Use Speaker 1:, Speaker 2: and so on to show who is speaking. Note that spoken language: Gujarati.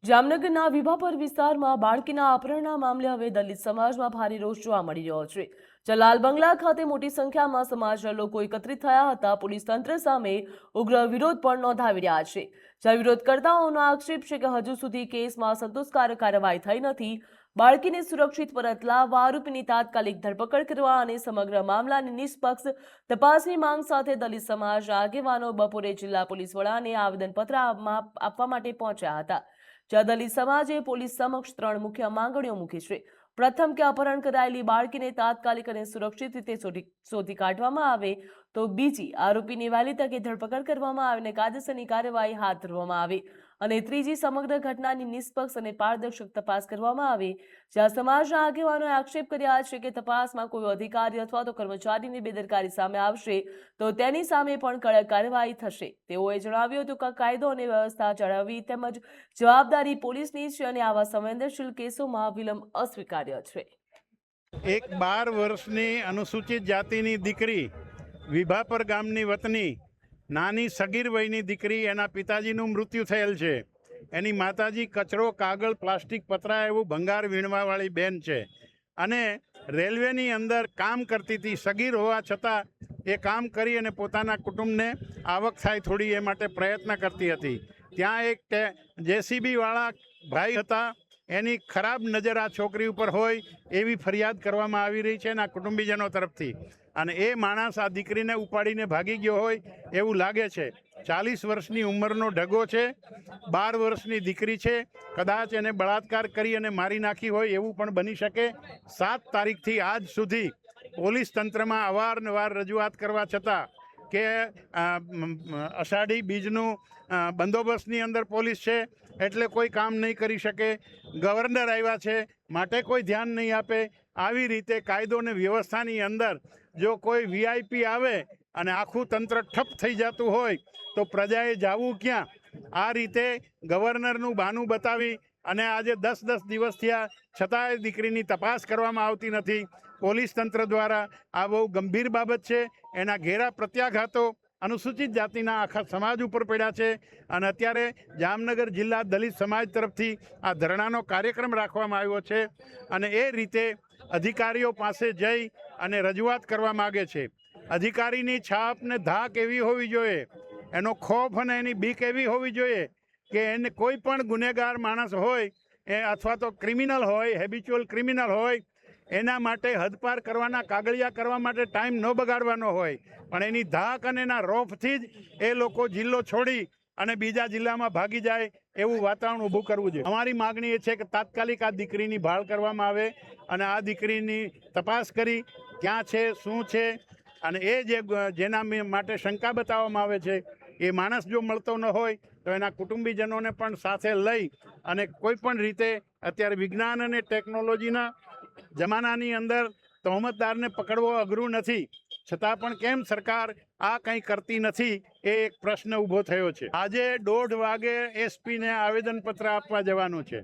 Speaker 1: જામનગરના વિભાપર વિસ્તારમાં બાળકીના અપહરણના મામલે હવે દલિત સમાજમાં ભારે રોષ જોવા મળી રહ્યો છે। જલાલ બંગલા ખાતે મોટી સંખ્યામાં સમાજના લોકો એકત્રિત થયા હતા। પોલીસ તંત્ર સામે ઉગ્ર વિરોધ પણ નોંધાવી રહ્યા છે। જ્યાં વિરોધકર્તાઓનો આક્ષેપ છે કે હજુ સુધી કેસમાં સંતોષકારક કાર્યવાહી થઈ નથી। બાળકીને સુરક્ષિત પરત લાવવા, આરોપીની તાત્કાલિક ધરપકડ કરવા અને સમગ્ર મામલાની નિષ્પક્ષ તપાસની માંગ સાથે દલિત સમાજના આગેવાનો બપોરે જિલ્લા પોલીસ વડાને આવેદનપત્ર આપવા માટે પહોંચ્યા હતા। જ્યાં દલિત સમાજે પોલીસ સમક્ષ 3 મુખ્ય માંગણીઓ મૂકી છે। પ્રથમ કે અપહરણ કરાયેલી બાળકીને તાત્કાલિક અને સુરક્ષિત રીતે શોધી કાઢવામાં આવે, તો બીજી આરોપીની વહેલી તકે ધરપકડ કરવામાં આવે અને કાયદેસરની કાર્યવાહી હાથ ધરવામાં આવે, અને ત્રીજી સમગ્ર ઘટનાની નિષ્પક્ષ અને પારદર્શક તપાસ કરવામાં આવે। જ્યાં સમાજના આગેવાનોએ આક્ષેપ કર્યા છે કે તપાસમાં કોઈ અધિકારી અથવા તો કર્મચારીની બેદરકારી સામે આવશે તો તેની સામે પણ કડક કાર્યવાહી થશે। તેઓએ જણાવ્યું હતું કે કાયદો અને વ્યવસ્થા જાળવવી તેમજ જવાબદારી પોલીસની છે અને આવા સંવેદનશીલ કેસોમાં વિલંબ અસ્વીકાર્ય છે।
Speaker 2: એક 12 વર્ષની અનુસૂચિત જાતિની દીકરી, વિભાપર ગામની વતની, નાની સગીર વયની દીકરી, એના પિતાજીનું મૃત્યુ થયેલ છે। એની માતાજી કચરો, કાગળ, પ્લાસ્ટિક, પતરા એવું ભંગાર વીણવાવાળી બેન છે અને રેલવેની અંદર કામ કરતી હતી। સગીર હોવા છતાં એ કામ કરી અને પોતાના કુટુંબને આવક થાય થોડી, એ માટે પ્રયત્ન કરતી હતી। ત્યાં એક જેસીબીવાળા ભાઈ હતા, એની ખરાબ નજર આ છોકરી ઉપર હોય એવી ફરિયાદ કરવામાં આવી રહી છે એના કુટુંબીજનો તરફથી, અને એ માણસ આ દીકરીને ઉપાડીને ભાગી ગયો હોય એવું લાગે છે। 40 વર્ષની ઉંમરનો ઢગો છે, 12 વર્ષની દીકરી છે, કદાચ એને બળાત્કાર કરી અને મારી નાખી હોય એવું પણ બની શકે। 7 તારીખથી આજ સુધી પોલીસ તંત્રમાં અવારનવાર રજૂઆત કરવા છતાં કે અષાઢી બીજનું બંદોબસ્તની અંદર પોલીસ છે એટલે કોઈ કામ નહીં કરી શકે, ગવર્નર આવ્યા છે માટે કોઈ ધ્યાન નહીં આપે। આવી રીતે કાયદો અને વ્યવસ્થાની અંદર જો કોઈ વીઆઈપી આવે અને આખું તંત્ર ઠપ થઈ જતું હોય તો પ્રજાએ જાવું ક્યાં? આ રીતે ગવર્નરનું બહાનું બતાવી અને આજે 10 દિવસ થયા છતાંય દીકરીની તપાસ કરવામાં આવતી નથી પોલીસ તંત્ર દ્વારા। આ બહુ ગંભીર બાબત છે। એના ઘેરા પ્રત્યાઘાતો અનુસૂચિત જાતિના આખા સમાજ ઉપર પડ્યા છે અને અત્યારે જામનગર જિલ્લા દલિત સમાજ તરફથી આ ધરણાનો કાર્યક્રમ રાખવામાં આવ્યો છે અને એ રીતે અધિકારીઓ પાસે જઈ અને રજૂઆત કરવા માગે છે। અધિકારીની છાપ ને ધાક એવી હોવી જોઈએ, એનો ખોફ અને એની બીક એવી હોવી જોઈએ કે એને કોઈ પણ ગુનેગાર માણસ હોય એ અથવા તો ક્રિમિનલ હોય, હેબિચ્યુઅલ ક્રિમિનલ હોય, એના માટે હદપાર કરવાના, કાગળિયા કરવા માટે ટાઈમ ન બગાડવાનો હોય, પણ એની ધાક અને એના રોફથી જ એ લોકો જિલ્લો છોડી અને બીજા જિલ્લામાં ભાગી જાય એવું વાતાવરણ ઊભું કરવું જોઈએ। અમારી માગણી એ છે કે તાત્કાલિક આ દીકરીની ભાળ કરવામાં આવે અને આ દીકરીની તપાસ કરી ક્યાં છે, શું છે, અને એ જેના માટે શંકા બતાવવામાં આવે છે એ માણસ જો મળતો ન હોય તો એના કુટુંબીજનોને પણ સાથે લઈ અને કોઈ પણ રીતે, અત્યારે વિજ્ઞાન અને ટેકનોલોજીના જમાનાની અંદર તહોમતદારને પકડવો અઘરું નથી, છતાં પણ કેમ સરકાર આ કંઈ કરતી નથી એ એક પ્રશ્ન ઊભો થયો છે। આજે 1:30 વાગે એસપીને આવેદનપત્ર આપવા જવાનું છે।